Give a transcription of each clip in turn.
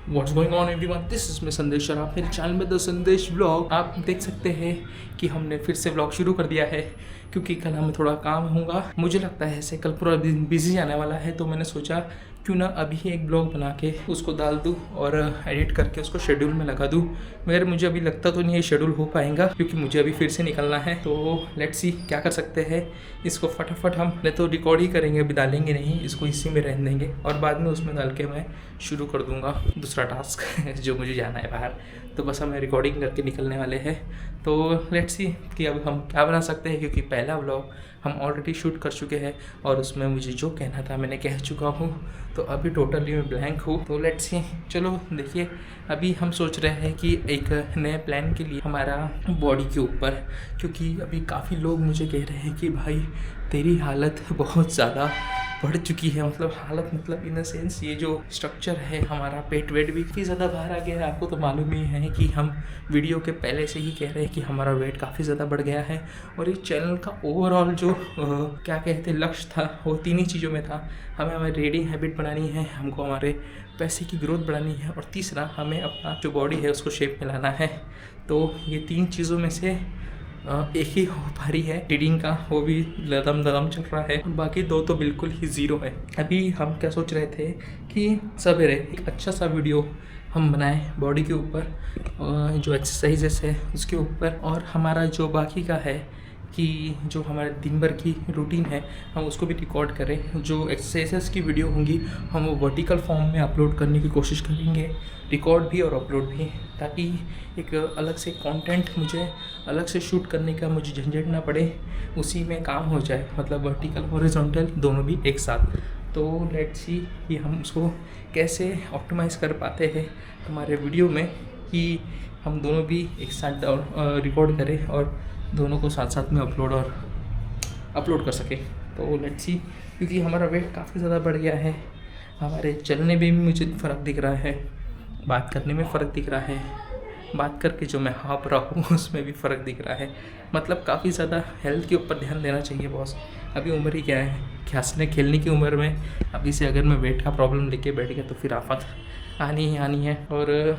What's going on everyone, this is me संदेश और आप मेरे चैनल में द संदेश व्लॉग। आप देख सकते हैं कि हमने फिर से व्लॉग शुरू कर दिया है क्योंकि कल हमें थोड़ा काम होगा। मुझे लगता है ऐसे कल पूरा दिन बिजी जाने वाला है, तो मैंने सोचा क्यों ना अभी एक ब्लॉग बना के उसको डाल दूँ और एडिट करके उसको शेड्यूल में लगा दूँ। मगर मुझे अभी लगता तो नहीं ये शेड्यूल हो पाएगा क्योंकि मुझे अभी फिर से निकलना है। तो लेट्स सी क्या कर सकते हैं। इसको फटाफट हम नहीं तो रिकॉर्ड ही करेंगे, अभी डालेंगे नहीं, इसको इसी में रहने देंगे और बाद में उसमें डाल के मैं शुरू कर दूंगा दूसरा टास्क जो मुझे जाना है बाहर। तो बस हमें रिकॉर्डिंग करके निकलने वाले हैं। तो लेट्स सी कि अब हम क्या बना सकते हैं, क्योंकि पहला व्लॉग हम ऑलरेडी शूट कर चुके हैं और उसमें मुझे जो कहना था मैंने कह चुका हूँ। तो अभी टोटली मैं ब्लैंक हूँ। तो लेट्स सी, चलो देखिए। अभी हम सोच रहे हैं कि एक नए प्लान के लिए हमारा बॉडी के ऊपर, क्योंकि अभी काफ़ी लोग मुझे कह रहे हैं कि भाई तेरी हालत बहुत ज़्यादा बढ़ चुकी है। मतलब हालत मतलब इन द सेंस ये जो स्ट्रक्चर है हमारा पेट वेट भी काफ़ी ज़्यादा बाहर आ गया है। आपको तो मालूम ही है कि हम वीडियो के पहले से ही कह रहे हैं कि हमारा वेट काफ़ी ज़्यादा बढ़ गया है। और इस चैनल का ओवरऑल जो क्या कहते लक्ष्य था वो तीन ही चीज़ों में था। हमें हमारी रीडिंग हैबिट बनानी है, हमको हमारे पैसे की ग्रोथ बढ़ानी है और तीसरा हमें अपना जो बॉडी है उसको शेप में लाना है। तो ये तीन चीज़ों में से एक ही हो पा रही है। रीडिंग का वो भी लदम ददम चल रहा है, बाकी दो तो बिल्कुल ही ज़ीरो है। अभी हम क्या सोच रहे थे कि सवेरे एक अच्छा सा वीडियो हम बनाएं बॉडी के ऊपर, जो एक्सरसाइजेस है उसके ऊपर, और हमारा जो बाकी का है कि जो हमारे दिन भर की रूटीन है हम उसको भी रिकॉर्ड करें। जो एक्सरसाइजेस की वीडियो होंगी हम वो वर्टिकल फॉर्म में अपलोड करने की कोशिश करेंगे, रिकॉर्ड भी और अपलोड भी, ताकि एक अलग से कंटेंट मुझे अलग से शूट करने का मुझे झंझट ना पड़े, उसी में काम हो जाए। मतलब वर्टिकल हॉरिजॉन्टल दोनों भी एक साथ। तो लेट्स सी कि हम उसको कैसे ऑप्टिमाइज़ कर पाते हैं हमारे वीडियो में, कि हम दोनों भी एक साथ रिकॉर्ड करें और दोनों को साथ साथ में अपलोड कर सके। तो लेट्स सी, क्योंकि हमारा वेट काफ़ी ज़्यादा बढ़ गया है, हमारे चलने में भी मुझे फ़र्क दिख रहा है, बात करने में फ़र्क दिख रहा है, बात करके जो मैं हाँफ रहा हूँ उसमें भी फ़र्क दिख रहा है। मतलब काफ़ी ज़्यादा हेल्थ के ऊपर ध्यान देना चाहिए बॉस। अभी उम्र ही क्या है, हंसने खेलने की उम्र में अभी से अगर मैं वेट का प्रॉब्लम लेके बैठ गया तो फिर आफत आनी ही आनी है। और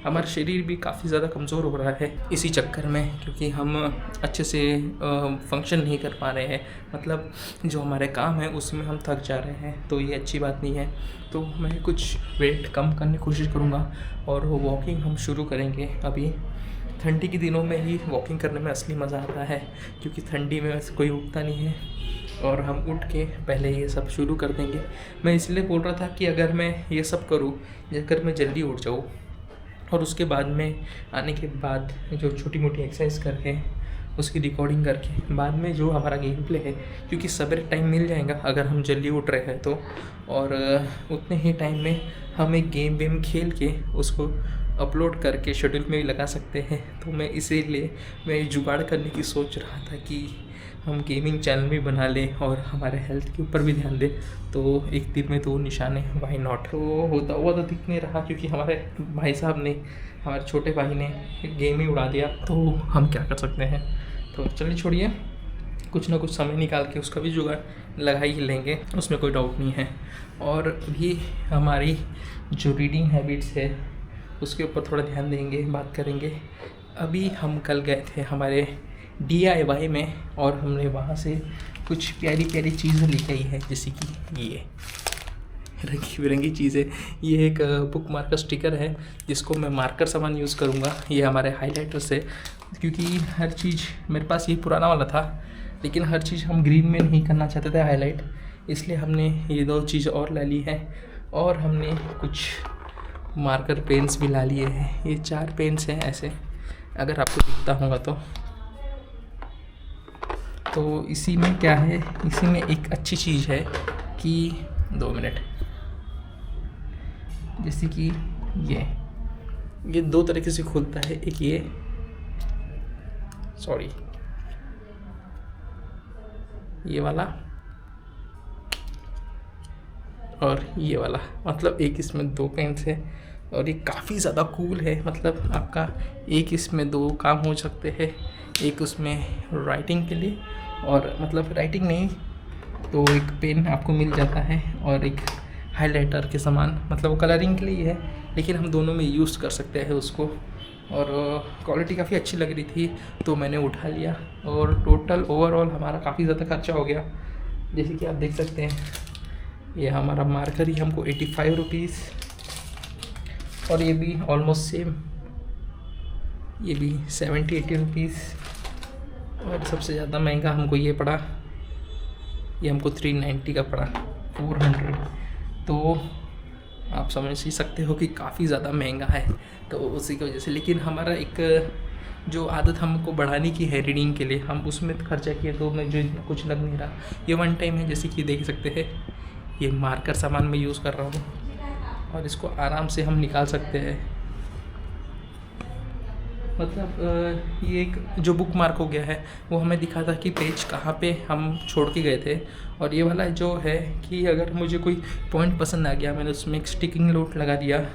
हमारा शरीर भी काफ़ी ज़्यादा कमज़ोर हो रहा है इसी चक्कर में, क्योंकि हम अच्छे से फंक्शन नहीं कर पा रहे हैं। मतलब जो हमारे काम है उसमें हम थक जा रहे हैं, तो ये अच्छी बात नहीं है। तो मैं कुछ वेट कम करने की कोशिश करूँगा और वॉकिंग हम शुरू करेंगे। अभी ठंडी के दिनों में ही वॉकिंग करने में असली मज़ा आता है, क्योंकि ठंडी में वैसे कोई उठता नहीं है और हम उठ के पहले ये सब शुरू कर देंगे। मैं इसलिए बोल रहा था कि अगर मैं ये सब करूँ, अगर मैं जल्दी उठ जाऊँ और उसके बाद में आने के बाद जो छोटी मोटी एक्सरसाइज करके उसकी रिकॉर्डिंग करके बाद में जो हमारा गेम प्ले है, क्योंकि सवेरे टाइम मिल जाएगा अगर हम जल्दी उठ रहे हैं तो, और उतने ही टाइम में हम एक गेम वेम खेल के उसको अपलोड करके शेड्यूल में भी लगा सकते हैं। तो मैं इसीलिए मैं जुगाड़ करने की सोच रहा था कि हम गेमिंग चैनल भी बना लें और हमारे हेल्थ के ऊपर भी ध्यान दें। तो एक तीर में दो निशाने, वाई नॉट। तो होता हुआ तो दिख नहीं रहा, क्योंकि हमारे भाई साहब ने, हमारे छोटे भाई ने गेम ही उड़ा दिया, तो हम क्या कर सकते हैं। तो चलिए छोड़िए, कुछ ना कुछ समय निकाल के उसका भी जुगाड़ लगा ही लेंगे, उसमें कोई डाउट नहीं है। और भी हमारी जो रीडिंग हैबिट्स है उसके ऊपर थोड़ा ध्यान देंगे, बात करेंगे। अभी हम कल गए थे हमारे DIY में और हमने वहाँ से कुछ प्यारी प्यारी चीज़ें लेके आई है, जैसे कि ये रंगी बिरंगी चीज़ें। ये एक बुक मार्कर स्टिकर है जिसको मैं मार्कर सामान यूज़ करूँगा। ये हमारे हाइलाइटर्स है, क्योंकि हर चीज़ मेरे पास ये पुराना वाला था, लेकिन हर चीज़ हम ग्रीन में नहीं करना चाहते थे हाईलाइट, इसलिए हमने ये दो चीज़ और ला ली है। और हमने कुछ मार्कर पेन्स भी ला लिए हैं। ये 4 पेन्स हैं ऐसे, अगर आपको दिखता होगा तो इसी में क्या है, इसी में एक अच्छी चीज़ है कि 2 मिनट, जैसे कि ये 2 तरीके से खुलता है। एक ये, सॉरी, ये वाला और ये वाला। मतलब एक इसमें 2 पेन्स है और ये काफ़ी ज़्यादा कूल है। मतलब आपका एक इसमें 2 काम हो सकते हैं, एक उसमें राइटिंग के लिए, और मतलब राइटिंग नहीं तो एक पेन आपको मिल जाता है और एक हाइलाइटर के समान, मतलब वो कलरिंग के लिए है लेकिन हम दोनों में यूज़ कर सकते हैं उसको। और क्वालिटी काफ़ी अच्छी लग रही थी तो मैंने उठा लिया और टोटल ओवरऑल हमारा काफ़ी ज़्यादा खर्चा हो गया। जैसे कि आप देख सकते हैं ये हमारा मार्कर ही हमको 85 रुपीज़, और ये भी ऑलमोस्ट सेम, ये भी 70-80 रुपीज़। और सबसे ज़्यादा महंगा हमको ये पड़ा, ये हमको 390 का पड़ा, 400। तो आप समझ ही सकते हो कि काफ़ी ज़्यादा महंगा है। तो उसी की वजह से, लेकिन हमारा एक जो आदत हमको बढ़ाने की है रीडिंग के लिए, हम उसमें खर्चा किए तो मुझे कुछ लग नहीं रहा। ये वन टाइम है, जैसे कि देख सकते हैं ये मार्कर सामान में यूज़ कर रहा हूँ और इसको आराम से हम निकाल सकते हैं। मतलब ये एक जो बुक मार्क हो गया है वो हमें दिखा था कि पेज कहाँ पे हम छोड़ के गए थे। और ये वाला जो है कि अगर मुझे कोई पॉइंट पसंद आ गया, मैंने उसमें एक स्टिकिंग नोट लगा दिया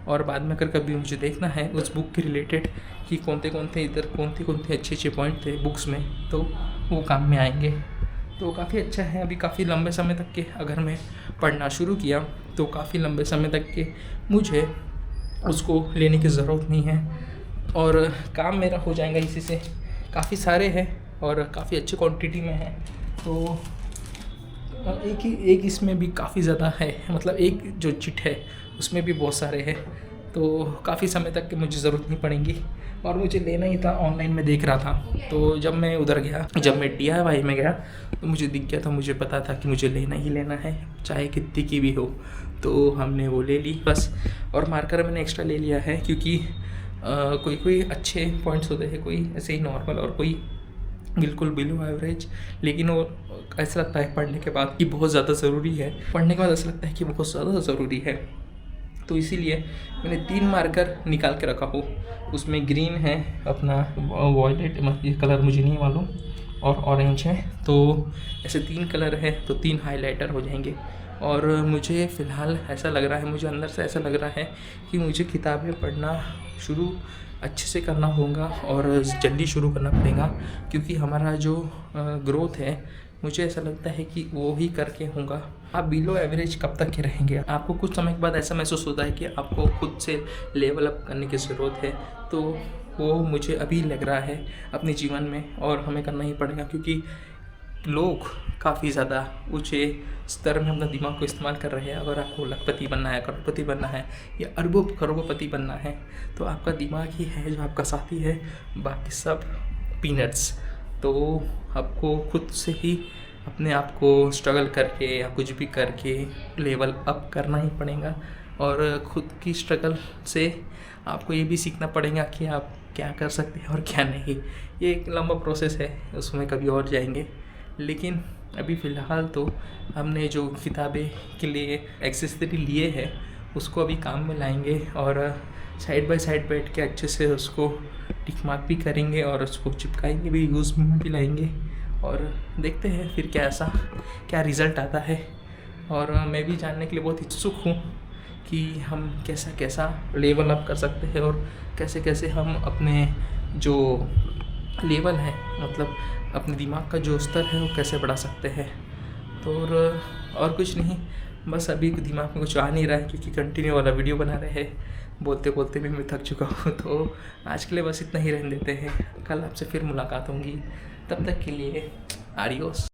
और बाद में अगर कभी मुझे देखना है उस बुक के रिलेटेड कि कौन थे इधर कौन थे अच्छे पॉइंट थे बुक्स में, तो वो काम में आएंगे। तो काफ़ी अच्छा है। अभी काफ़ी लंबे समय तक के अगर मैं पढ़ना शुरू किया तो काफ़ी लंबे समय तक के मुझे उसको लेने की ज़रूरत नहीं है और काम मेरा हो जाएगा इसी से। काफ़ी सारे हैं और काफ़ी अच्छे क्वांटिटी में है, तो एक इसमें भी काफ़ी ज़्यादा है, मतलब एक जो चिट है उसमें भी बहुत सारे हैं, तो काफ़ी समय तक की मुझे ज़रूरत नहीं पड़ेगी। और मुझे लेना ही था, ऑनलाइन में देख रहा था, तो जब मैं उधर गया, जब मैं DIY में गया तो मुझे दिख गया था, मुझे पता था कि मुझे लेना ही लेना है चाहे कितनी की भी हो। तो हमने वो ले ली बस। और मार्कर मैंने एक्स्ट्रा ले लिया है क्योंकि कोई अच्छे पॉइंट्स होते हैं, कोई ऐसे ही नॉर्मल और कोई बिल्कुल बिलो एवरेज, लेकिन वो ऐसा लगता है पढ़ने के बाद कि बहुत ज़्यादा ज़रूरी है, पढ़ने के बाद ऐसा लगता है कि बहुत ज़्यादा ज़रूरी है। तो इसीलिए मैंने 3 मार्कर निकाल के रखा हो, उसमें ग्रीन है अपना, वॉयलेट ये कलर मुझे नहीं मालूम, और ऑरेंज है। तो ऐसे 3 कलर है तो 3 हाइलाइटर हो जाएंगे। और मुझे फ़िलहाल ऐसा लग रहा है, मुझे अंदर से ऐसा लग रहा है कि मुझे किताबें पढ़ना शुरू अच्छे से करना होगा और जल्दी शुरू करना पड़ेगा, क्योंकि हमारा जो ग्रोथ है मुझे ऐसा लगता है कि वो ही करके होगा। आप बिलो एवरेज कब तक के रहेंगे? आपको कुछ समय के बाद ऐसा महसूस होता है कि आपको खुद से लेवल अप करने की ज़रूरत है, तो वो मुझे अभी लग रहा है अपने जीवन में, और हमें करना ही पड़ेगा क्योंकि लोग काफ़ी ज़्यादा ऊँचे स्तर में अपना दिमाग को इस्तेमाल कर रहे हैं। अगर आपको लखपति बनना है, करोड़पति बनना है या अरबों करोड़पति बनना है तो आपका दिमाग ही है जो आपका साथी है, बाकी सब पीनट्स। तो आपको खुद से ही अपने आप को स्ट्रगल करके या कुछ भी करके लेवल अप करना ही पड़ेगा। और खुद की स्ट्रगल से आपको ये भी सीखना पड़ेगा कि आप क्या कर सकते हैं और क्या नहीं। ये एक लंबा प्रोसेस है, उसमें कभी और जाएंगे, लेकिन अभी फ़िलहाल तो हमने जो किताबें के लिए एक्सेसरी लिए हैं उसको अभी काम में लाएंगे और साइड बाय साइड बैठ के अच्छे से उसको टिक मार्क भी करेंगे और उसको चिपकाएंगे भी, यूज़ में भी लाएंगे और देखते हैं फिर क्या रिज़ल्ट आता है। और मैं भी जानने के लिए बहुत इच्छुक हूँ कि हम कैसा लेवल अप कर सकते हैं और कैसे हम अपने जो लेवल है, मतलब अपने दिमाग का जो स्तर है वो कैसे बढ़ा सकते हैं। तो और कुछ नहीं, बस अभी दिमाग में कुछ आ नहीं रहा है क्योंकि कंटिन्यू वाला वीडियो बना रहे हैं, बोलते बोलते भी मैं थक चुका हूँ। तो आज के लिए बस इतना ही रहने देते हैं, कल आपसे फिर मुलाकात होंगी, तब तक के लिए आडियोस।